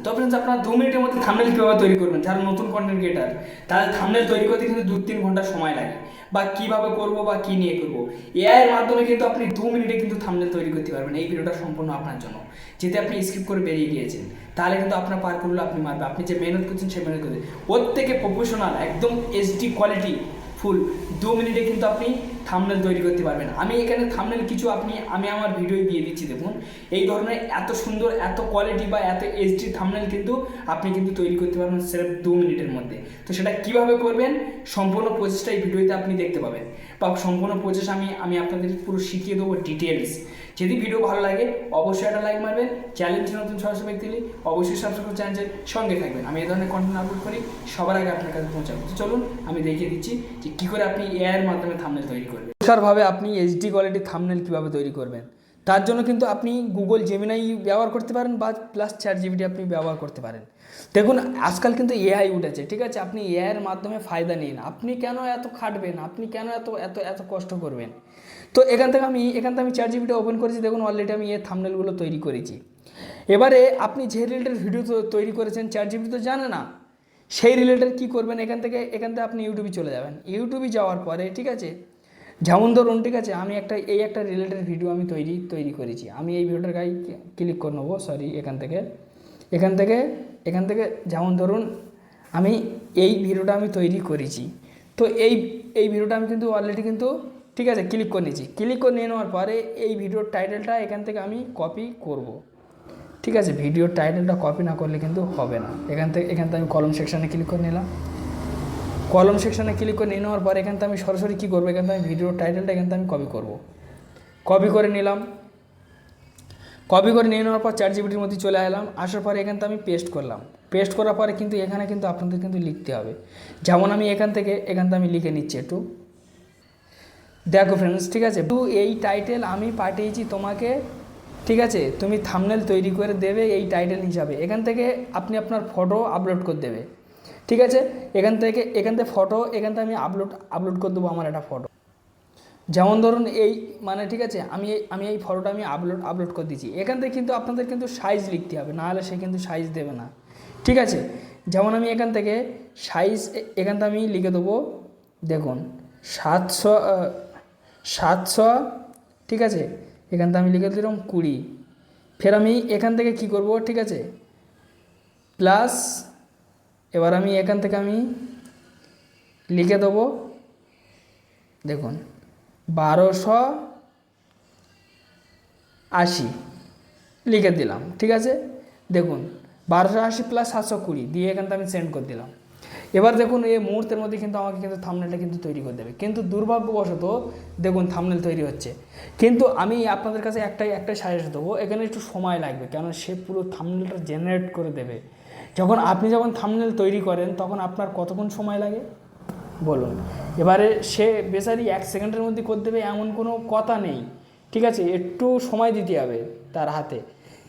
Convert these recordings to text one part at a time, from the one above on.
তো फ्रेंड्स আপনারা 2 মিনিটের মধ্যে থাম্বনেল কিভাবে তৈরি করবেন, যারা নতুন কন্টেন্ট ক্রিয়েটার তাদের থাম্বনেল তৈরি করতে কিন্তু 2-3 ঘন্টা সময় লাগে, বা কিভাবে করব বা কি নিয়ে করব। এআই এর মাধ্যমে কিন্তু আপনি 2 মিনিটে কিন্তু থাম্বনেল তৈরি করতে পারবেন। এই ভিডিওটা সম্পূর্ণ আপনার জন্য। যেতে আপনি স্কিপ করে বেরিয়ে গিয়েছেন, তাহলে কিন্তু আপনার পার করলে আপনি মারবে। আপনি যে মেহনত করছেন সেই মেহনত করতে ওর থেকে প্রফেশনাল একদম এইচডি কোয়ালিটি ফুল 2 মিনিটে কিন্তু আপনি থাম্বনেল তৈরি করতে পারবেন। আমি এখানে থাম্বনেল কিছু আমি আমার ভিডিও দিয়ে দিচ্ছি, দেখুন এই ধরনের এত সুন্দর এত কোয়ালিটি বা এত এইচডি থাম্বনেল কিন্তু আপনি কিন্তু তৈরি করতে পারবেন সির্ফ 2 মিনিটের মধ্যে। তো সেটা কিভাবে করবেন সম্পূর্ণ প্রসেসটা এই ভিডিওতে আপনি দেখতে পাবেন, বা সম্পূর্ণ প্রসেস আমি আপনাদের পুরো শিখিয়ে দেবো ডিটেলস। যদি ভিডিও ভালো লাগে অবশ্যই একটা লাইক মারবেন, চ্যানেলটি নতুন সদস্য ব্যক্তি হলে অবশ্যই সাবস্ক্রাইব চ্যানেলের সঙ্গে থাকবেন। আমি এই ধরনের কন্টেন্ট আপলোড করি সবার আগে আপনার কাছে পৌঁছাবো। তো চলুন আমি দেখিয়ে দিচ্ছি যে কী করে আপনি এআই এর মাধ্যমে থাম্বনেল তৈরি করবেন। পরিষ্কারভাবে আপনি এইচডি কোয়ালিটি থাম্বনেল কীভাবে তৈরি করবেন তার জন্য কিন্তু আপনি গুগল জেমিনাই ব্যবহার করতে পারেন, বা প্লাস চ্যাটজিপিটি আপনি ব্যবহার করতে পারেন। দেখুন আজকাল কিন্তু এআই উঠেছে, ঠিক আছে? আপনি এআইয়ের মাধ্যমে ফায়দা নিন। আপনি কেন এত খাটবেন, আপনি কেন এত এত এত কষ্ট করবেন? তো এখান থেকে আমি চ্যাটজিপিটি ওপেন করেছি, দেখুন অলরেডি আমি এই থাম্বনেলগুলো তৈরি করেছি। এবারে আপনি যে রিলেটেড ভিডিও তৈরি করেছেন চ্যাটজিপিটি তো জানে না, সেই রিলেটেড কী করবেন, এখান থেকে আপনি ইউটিউবে চলে যাবেন। ইউটিউবে যাওয়ার পরে, ঠিক আছে, যেমন ধরুন, ঠিক আছে, আমি একটা রিলেটেড ভিডিও আমি তৈরি করেছি। আমি এই ভিডিওটার গায়ে ক্লিক করে নেবো, সরি, এখান থেকে যেমন ধরুন আমি এই ভিডিওটা আমি তৈরি করেছি। তো এই ভিডিওটা আমি কিন্তু অলরেডি কিন্তু, ঠিক আছে, ক্লিক করে নিয়েছি। ক্লিক করে নিয়ে নেওয়ার পরে এই ভিডিওর টাইটেলটা এখান থেকে আমি কপি করব, ঠিক আছে? ভিডিওর টাইটেলটা কপি না করলে কিন্তু হবে না। এখান থেকে আমি কলম সেকশানে ক্লিক করে নিলাম। কলম সেকশানে ক্লিক করে নিয়ে নেওয়ার পর এখান থেকে আমি সরাসরি কী করবো, এখান থেকে আমি ভিডিওর টাইটেলটা এখান থেকে আমি কপি করব। কপি করে নিলাম। কপি করে নিয়ে নেওয়ার পর চ্যাটজিপিটির মধ্যে চলে এলাম। আসার পরে এখান থেকে আমি পেস্ট করলাম। পেস্ট করার পরে কিন্তু এখানে কিন্তু আপনাদের কিন্তু লিখতে হবে। যেমন আমি এখান থেকে আমি লিখে নিচ্ছি একটু। দেখো ফ্রেন্ডস, ঠিক আছে, এই টাইটেল আমি পাঠিয়েছি তোমাকে, ঠিক আছে, তুমি থাম্বনেল তৈরি করে দেবে এই টাইটেল হিসাবে। এখান থেকে আপনি আপনার ফটো আপলোড করে দেবে, ঠিক আছে? এখান থেকে ফটো আমি আপলোড করে দেবো আমার একটা ফটো। যেমন ধরুন এই মানে, ঠিক আছে, আমি এই ফটোটা আমি আপলোড করে দিচ্ছি। এখান থেকে কিন্তু আপনাদের কিন্তু সাইজ লিখতে হবে, না হলে সে কিন্তু সাইজ দেবে না, ঠিক আছে? যেমন আমি এখান থেকে সাইজ আমি লিখে দেবো, দেখুন 700, ঠিক আছে, এখান থেকে আমি লিখে দিলাম 20। ফের আমি এখান থেকে কী করব, ঠিক আছে, প্লাস এবার আমি এখান থেকে আমি লিখে দেবো, দেখুন 1280 লিখে দিলাম, ঠিক আছে? দেখুন 1280 প্লাস 720 দিয়ে এখান থেকে আমি সেন্ড করে দিলাম। এবার দেখুন এই মুহূর্তের মধ্যে কিন্তু আমাকে কিন্তু থাম্বনেলটা কিন্তু তৈরি করে দেবে। কিন্তু দুর্ভাগ্যবশত দেখুন থাম্বনেল তৈরি হচ্ছে, কিন্তু আমি আপনাদের কাছে একটাই সাজেস্ট দেবো, এখানে একটু সময় লাগবে, কেন সে পুরো থাম্বনেলটা জেনারেট করে দেবে। আপনি যখন থাম্বনেল তৈরি করেন তখন আপনার কতক্ষণ সময় লাগে বলুন? এবারে সে বেচারি 1 সেকেন্ডের মধ্যে করে দেবে এমন কোনো কথা নেই, ঠিক আছে? একটু সময় দিতে হবে তার হাতে,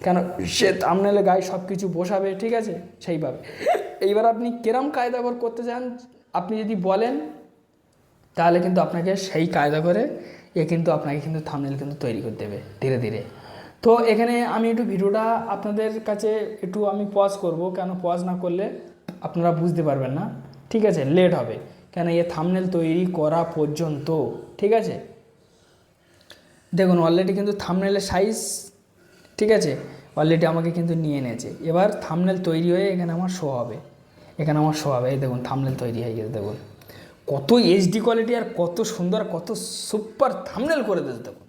কেন সে থাম্বনেলের গায়ে সব কিছু বসাবে, ঠিক আছে, সেইভাবে। এইবার আপনি কিরম কায়দা করে করতে চান আপনি যদি বলেন, তাহলে কিন্তু আপনাকে সেই কায়দা করে কিন্তু আপনাকে কিন্তু থাম্বনেল কিন্তু তৈরি করে দেবে ধীরে ধীরে। তো এখানে আমি একটু ভিডিওটা আপনাদের কাছে একটু আমি পজ করব, কেন পজ না করলে আপনারা বুঝতে পারবেন না, ঠিক আছে, লেট হবে, কেন এ থাম্বনেল তৈরি করা পর্যন্ত, ঠিক আছে? দেখুন অলরেডি কিন্তু থাম্বনেলের সাইজ, ঠিক আছে, অলরেডি আমাকে কিন্তু নিয়ে এনেছে। এবার থাম্বনেল তৈরি হয়ে এখানে আমার শো হবে, এই দেখুন থাম্বনেল তৈরি হয়ে গেছে। দেখুন কত এইচডি কোয়ালিটি আর কত সুন্দর, কত সুপার থাম্বনেল করে দিয়েছে। দেখুন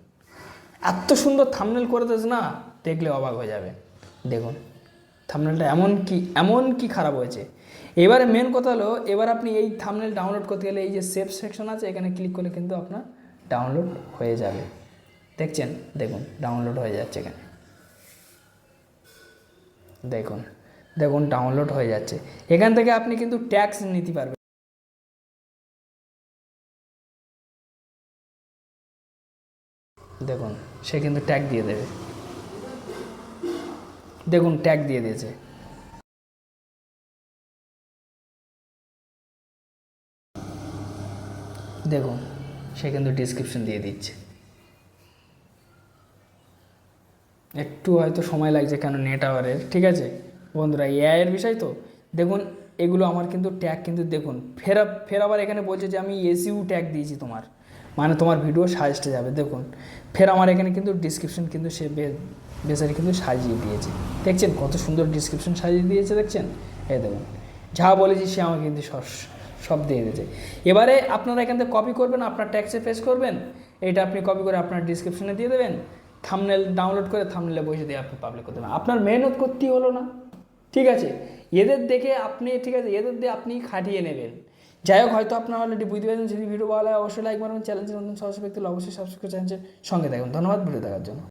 এত সুন্দর থাম্বনেল করে দিয়েছে না, দেখলে অবাক হয়ে যাবে। দেখুন থাম্বনেলটা এমন কি খারাপ হয়েছে। এবারে মেন কথা হলো, এবার আপনি এই থাম্বনেল ডাউনলোড করতে গেলে এই যে সেভ সেকশন আছে, এখানে ক্লিক করলে কিন্তু আপনার ডাউনলোড হয়ে যাবে। দেখছেন, দেখুন ডাউনলোড হয়ে যাচ্ছে এখানে, দেখুন ডাউনলোড হয়ে যাচ্ছে। এখান থেকে আপনি কিন্তু ট্যাক্স নিতে পারবেন। দেখুন সে কিন্তু ট্যাগ দিয়ে দেবে, দেখুন ট্যাগ দিয়ে দিয়েছে। দেখুন সে কিন্তু ডিসক্রিপশন দিয়ে দিচ্ছে। একটু হয়তো সময় লাগছে, কেন নেট আওয়ারের, ঠিক আছে? বন্ধুরা এআই এর বিষয় তো দেখুন, এগুলো আমার কিন্তু ট্যাগ কিন্তু দেখুন ফের আবার এখানে বলছে যে আমি এসইউ ট্যাগ দিয়েছি তোমার, মানে তোমার ভিডিও সাজেস্টে যাবে। দেখুন ফের আমার এখানে কিন্তু ডিসক্রিপশন কিন্তু সে বেচারি কিন্তু সাজিয়ে দিয়েছে, দেখছেন কত সুন্দর ডিসক্রিপশন সাজিয়ে দিয়েছে, দেখছেন এই দেখুন যা বলেছি সে আমাকে কিন্তু সব দিয়ে দিয়েছে। এবারে আপনারা এখান থেকে কপি করবেন, আপনার ট্যাক্সে পেস্ট করবেন, এটা আপনি কপি করে আপনার ডিসক্রিপশনে দিয়ে দেবেন, থাম্বনেল ডাউনলোড করে থাম্বনেলে বসে দিয়ে আপনি পাবলিক করতে দেবেন, আপনার মেহনত করতেই হলো না। ঠিক আছে, এদের দেখে আপনি, ঠিক আছে, এদের দিয়ে আপনি খাটিয়ে নেবেন। যাই হোক, হয়তো আপনারা অলরেডি বুঝতে পেরেছেন। যদি ভিডিও ভালো হয় অবশ্যই লাইক মারবেন, চ্যানেলটি নতুন সদস্য ব্যক্তি অবশ্যই সাবস্ক্রাইব করে চ্যানেলের সঙ্গে থাকুন। ধন্যবাদ ভিডিও দেখার জন্য।